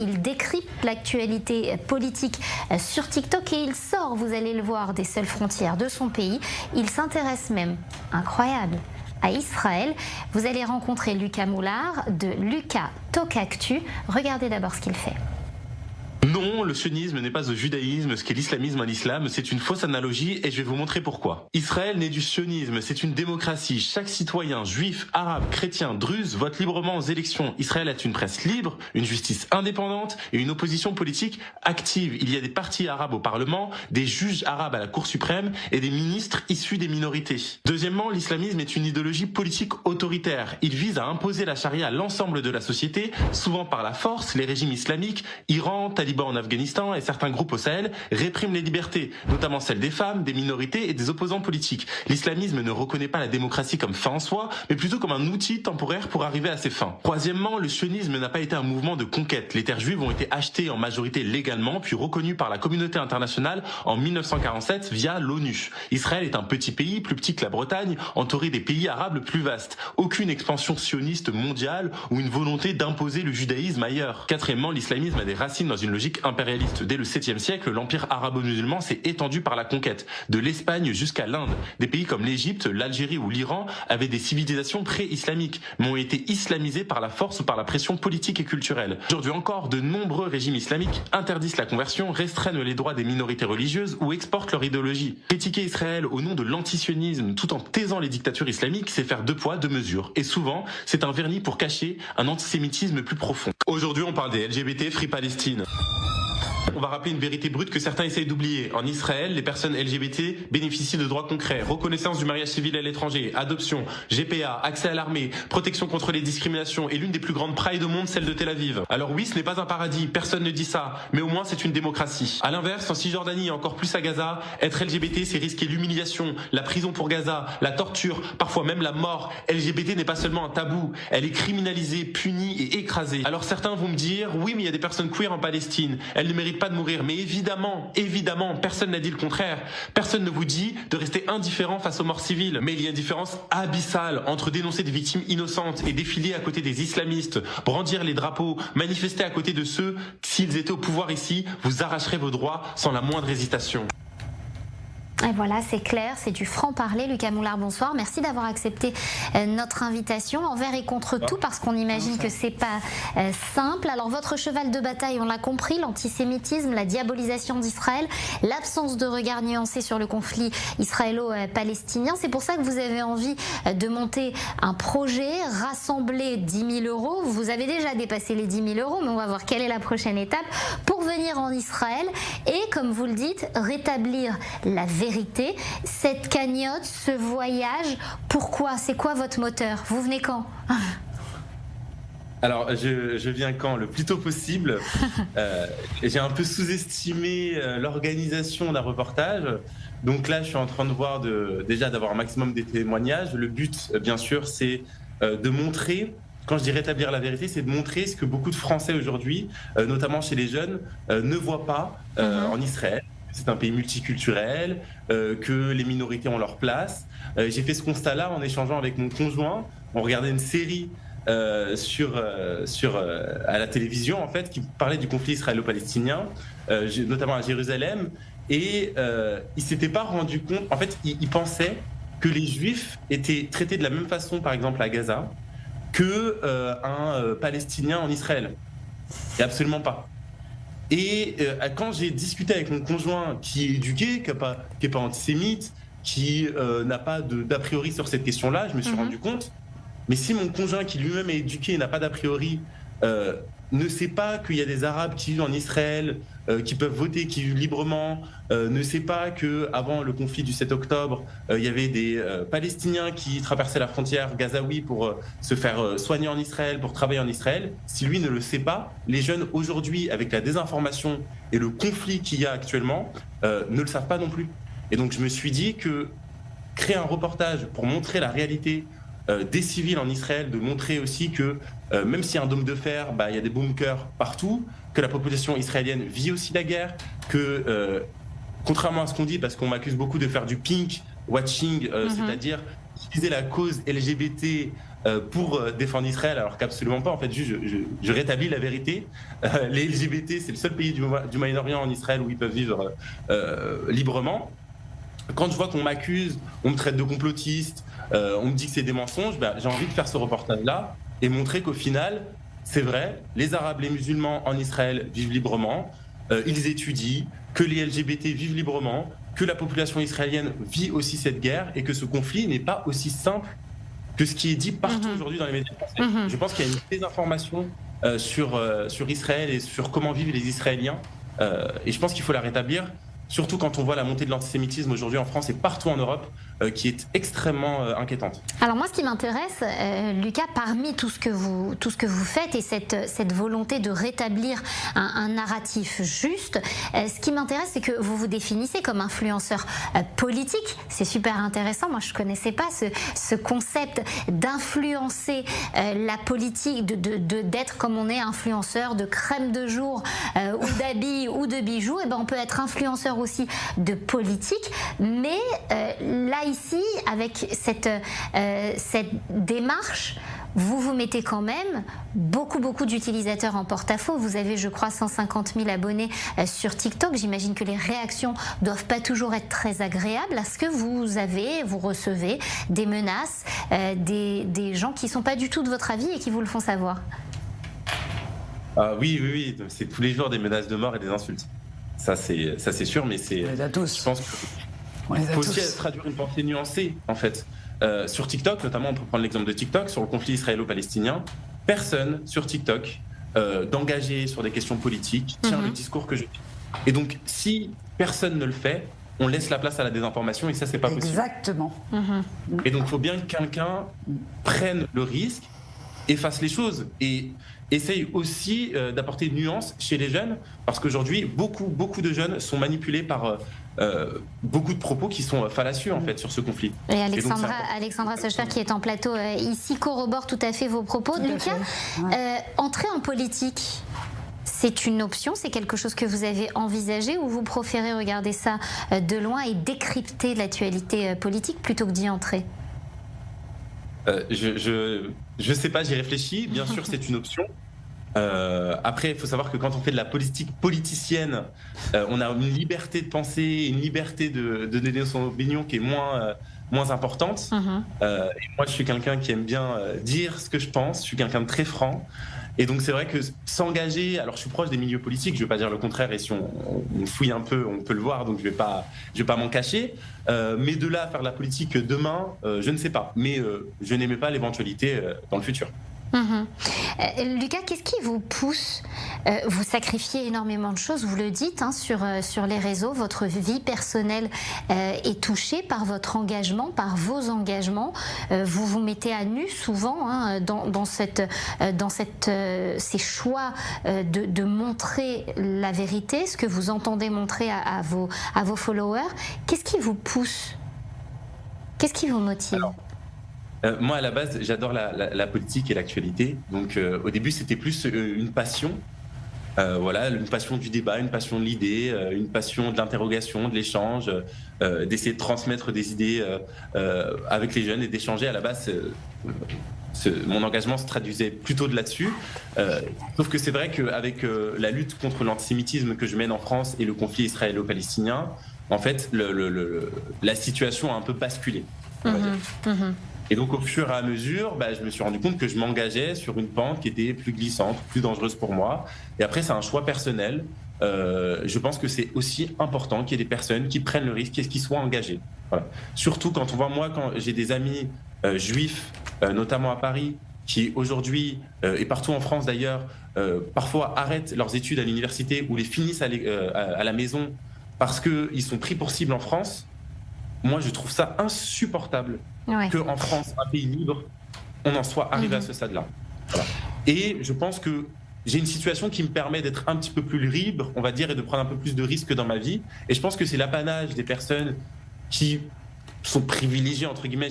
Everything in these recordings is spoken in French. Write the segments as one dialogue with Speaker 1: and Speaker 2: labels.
Speaker 1: Il décrypte l'actualité politique sur TikTok et il sort, vous allez le voir, des seules frontières de son pays. Il s'intéresse même, incroyable, à Israël. Vous allez rencontrer Lucas Moulard de Lucas Talk Actu. Regardez d'abord ce qu'il fait.
Speaker 2: Non, le sionisme n'est pas au judaïsme ce qu'est l'islamisme à l'islam, c'est une fausse analogie et je vais vous montrer pourquoi. Israël naît du sionisme, c'est une démocratie. Chaque citoyen, juif, arabe, chrétien, druze, vote librement aux élections. Israël a une presse libre, une justice indépendante et une opposition politique active. Il y a des partis arabes au Parlement, des juges arabes à la Cour suprême et des ministres issus des minorités. Deuxièmement, l'islamisme est une idéologie politique autoritaire. Il vise à imposer la charia à l'ensemble de la société, souvent par la force. Les régimes islamiques, Iran, talibans en Afghanistan et certains groupes au Sahel répriment les libertés, notamment celles des femmes, des minorités et des opposants politiques. L'islamisme ne reconnaît pas la démocratie comme fin en soi, mais plutôt comme un outil temporaire pour arriver à ses fins. Troisièmement, le sionisme n'a pas été un mouvement de conquête. Les terres juives ont été achetées en majorité légalement, puis reconnues par la communauté internationale en 1947 via l'ONU. Israël est un petit pays, plus petit que la Bretagne, entouré des pays arabes plus vastes. Aucune expansion sioniste mondiale ou une volonté d'imposer le judaïsme ailleurs. Quatrièmement, l'islamisme a des racines dans une logique impérialiste. Dès le 7e siècle, l'empire arabo-musulman s'est étendu par la conquête, de l'Espagne jusqu'à l'Inde. Des pays comme l'Égypte, l'Algérie ou l'Iran avaient des civilisations pré-islamiques, mais ont été islamisées par la force ou par la pression politique et culturelle. Aujourd'hui encore, de nombreux régimes islamiques interdisent la conversion, restreignent les droits des minorités religieuses ou exportent leur idéologie. Critiquer Israël au nom de l'antisionisme tout en taisant les dictatures islamiques, c'est faire deux poids, deux mesures. Et souvent, c'est un vernis pour cacher un antisémitisme plus profond. Aujourd'hui, on parle des LGBT Free Palestine. On va rappeler une vérité brute que certains essayent d'oublier. En Israël, les personnes LGBT bénéficient de droits concrets. Reconnaissance du mariage civil à l'étranger, adoption, GPA, accès à l'armée, protection contre les discriminations et l'une des plus grandes prides au monde, celle de Tel Aviv. Alors oui, ce n'est pas un paradis, personne ne dit ça, mais au moins c'est une démocratie. À l'inverse, en Cisjordanie et encore plus à Gaza, être LGBT c'est risquer l'humiliation, la prison pour Gaza, la torture, parfois même la mort. LGBT n'est pas seulement un tabou, elle est criminalisée, punie et écrasée. Alors certains vont me dire, oui mais il y a des personnes queer en Palestine, elles ne méritent pas de mourir. Mais évidemment, personne n'a dit le contraire. Personne ne vous dit de rester indifférent face aux morts civiles. Mais il y a une différence abyssale entre dénoncer des victimes innocentes et défiler à côté des islamistes, brandir les drapeaux, manifester à côté de ceux, s'ils étaient au pouvoir ici, vous arracherez vos droits sans la moindre hésitation.
Speaker 1: Et voilà, c'est clair, c'est du franc-parler. Lucas Moulard, bonsoir. Merci d'avoir accepté notre invitation envers et contre tout, parce qu'on imagine que c'est pas simple. Alors, votre cheval de bataille, on l'a compris, l'antisémitisme, la diabolisation d'Israël, l'absence de regard nuancé sur le conflit israélo-palestinien. C'est pour ça que vous avez envie de monter un projet, rassembler 10 000 euros. Vous avez déjà dépassé les 10 000 euros, mais on va voir quelle est la prochaine étape pour venir en Israël et, comme vous le dites, rétablir la vérité. Cette cagnotte, ce voyage, pourquoi? C'est quoi votre moteur? Vous venez quand?
Speaker 3: Alors, je viens quand? Le plus tôt possible. J'ai un peu sous-estimé l'organisation d'un reportage. Donc là, je suis en train de voir déjà d'avoir un maximum de témoignages. Le but, bien sûr, c'est de montrer, quand je dis rétablir la vérité, c'est de montrer ce que beaucoup de Français aujourd'hui, notamment chez les jeunes, ne voient pas en Israël. C'est un pays multiculturel, que les minorités ont leur place. J'ai fait ce constat-là en échangeant avec mon conjoint. On regardait une série à la télévision, en fait, qui parlait du conflit israélo-palestinien, notamment à Jérusalem. Et il ne s'était pas rendu compte, en fait, il pensait que les Juifs étaient traités de la même façon, par exemple, à Gaza, qu'un Palestinien en Israël. Et absolument pas. Et quand j'ai discuté avec mon conjoint qui est éduqué, qui est pas antisémite, qui n'a pas d'a priori sur cette question-là, je me suis rendu compte, mais si mon conjoint qui lui-même est éduqué et n'a pas d'a priori, ne sait pas qu'il y a des Arabes qui vivent en Israël, qui peuvent voter, qui vivent librement, ne sait pas qu'avant le conflit du 7 octobre, il y avait des Palestiniens qui traversaient la frontière gazaoui pour se faire soigner en Israël, pour travailler en Israël. Si lui ne le sait pas, les jeunes aujourd'hui, avec la désinformation et le conflit qu'il y a actuellement, ne le savent pas non plus. Et donc je me suis dit que créer un reportage pour montrer la réalité des civils en Israël, de montrer aussi que même s'il y a un dôme de fer, il y a des bunkers partout, que la population israélienne vit aussi la guerre, que contrairement à ce qu'on dit, parce qu'on m'accuse beaucoup de faire du pink watching, c'est-à-dire utiliser la cause LGBT pour défendre Israël, alors qu'absolument pas. En fait, je rétablis la vérité. Les LGBT, c'est le seul pays du Moyen-Orient, en Israël, où ils peuvent vivre librement. Quand je vois qu'on m'accuse, on me traite de complotiste, on me dit que c'est des mensonges, j'ai envie de faire ce reportage-là et montrer qu'au final, c'est vrai, les Arabes, les musulmans en Israël vivent librement, ils étudient, que les LGBT vivent librement, que la population israélienne vit aussi cette guerre et que ce conflit n'est pas aussi simple que ce qui est dit partout aujourd'hui dans les médias français. Je pense qu'il y a une désinformation sur Israël et sur comment vivent les Israéliens et je pense qu'il faut la rétablir. Surtout quand on voit la montée de l'antisémitisme aujourd'hui en France et partout en Europe, qui est extrêmement inquiétante.
Speaker 1: Alors moi, ce qui m'intéresse, Lucas, parmi tout ce que vous faites et cette volonté de rétablir un narratif juste, ce qui m'intéresse, c'est que vous vous définissez comme influenceur politique. C'est super intéressant. Moi, je connaissais pas ce concept d'influencer la politique, d'être comme on est influenceur de crème de jour ou d'habits ou de bijoux. Et ben, on peut être influenceur aussi de politique, mais là ici, avec cette démarche, vous vous mettez quand même beaucoup d'utilisateurs en porte-à-faux. Vous avez, je crois, 150 000 abonnés sur TikTok. J'imagine que les réactions doivent pas toujours être très agréables. Est-ce que vous recevez des menaces, des gens qui sont pas du tout de votre avis et qui vous le font savoir?
Speaker 3: Oui, c'est tous les jours des menaces de mort et des insultes. Ça c'est sûr, mais c'est.
Speaker 4: On les a tous.
Speaker 3: Je pense qu'il faut aussi traduire une pensée nuancée, en fait. Sur TikTok, notamment, on peut prendre l'exemple de TikTok, sur le conflit israélo-palestinien, personne sur TikTok d'engagé sur des questions politiques tient le discours que je dis. Et donc, si personne ne le fait, on laisse la place à la désinformation et ça, c'est pas possible.
Speaker 4: Exactement.
Speaker 3: Et donc, il faut bien que quelqu'un prenne le risque et fasse les choses. Et essaye aussi d'apporter une nuance chez les jeunes, parce qu'aujourd'hui, beaucoup de jeunes sont manipulés par beaucoup de propos qui sont fallacieux en fait sur ce conflit.
Speaker 1: Et Alexandra Sochfer, qui est en plateau ici, corrobore tout à fait vos propos. Lucas, entrer en politique, c'est une option, c'est quelque chose que vous avez envisagé, ou vous préférez regarder ça de loin et décrypter l'actualité politique plutôt que d'y entrer?
Speaker 3: Je sais pas, j'y réfléchis. Bien sûr, c'est une option. Après, il faut savoir que quand on fait de la politique politicienne, on a une liberté de penser, une liberté de donner son opinion qui est moins importante. Et moi, je suis quelqu'un qui aime bien dire ce que je pense. Je suis quelqu'un de très franc. Et donc, c'est vrai que s'engager... Alors, je suis proche des milieux politiques, je ne vais pas dire le contraire. Et si on fouille un peu, on peut le voir. Donc, je vais pas m'en cacher. Mais de là à faire de la politique demain, je ne sais pas. Mais je n'aimais pas l'éventualité dans le futur.
Speaker 1: Lucas, qu'est-ce qui vous pousse? Vous sacrifiez énormément de choses, vous le dites sur les réseaux. Votre vie personnelle est touchée par votre engagement, par vos engagements. Vous vous mettez à nu souvent dans ces choix de montrer la vérité, ce que vous entendez montrer à vos followers. Qu'est-ce qui vous pousse? Qu'est-ce qui vous motive?
Speaker 3: Moi, à la base, j'adore la politique et l'actualité. Donc, au début, c'était plus une passion. Une passion du débat, une passion de l'idée, une passion de l'interrogation, de l'échange, d'essayer de transmettre des idées avec les jeunes et d'échanger. À la base, mon engagement se traduisait plutôt de là-dessus. Sauf que c'est vrai qu'avec la lutte contre l'antisémitisme que je mène en France et le conflit israélo-palestinien, en fait, la situation a un peu basculé. Et donc, au fur et à mesure, je me suis rendu compte que je m'engageais sur une pente qui était plus glissante, plus dangereuse pour moi. Et après, c'est un choix personnel. Je pense que c'est aussi important qu'il y ait des personnes qui prennent le risque et qui soient engagées. Voilà. Surtout quand on voit, moi, quand j'ai des amis juifs, notamment à Paris, qui aujourd'hui, et partout en France d'ailleurs, parfois arrêtent leurs études à l'université ou les finissent à la maison parce qu'ils sont pris pour cible en France. Moi, je trouve ça insupportable qu'en France, un pays libre, on en soit arrivé à ce stade-là. Voilà. Et je pense que j'ai une situation qui me permet d'être un petit peu plus libre, on va dire, et de prendre un peu plus de risques dans ma vie. Et je pense que c'est l'apanage des personnes qui sont privilégiées, entre guillemets.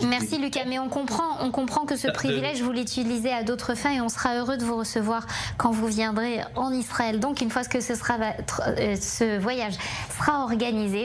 Speaker 1: Merci Lucas, mais on comprend que ce privilège, vous l'utilisez à d'autres fins et on sera heureux de vous recevoir quand vous viendrez en Israël. Donc, une fois que ce voyage sera organisé,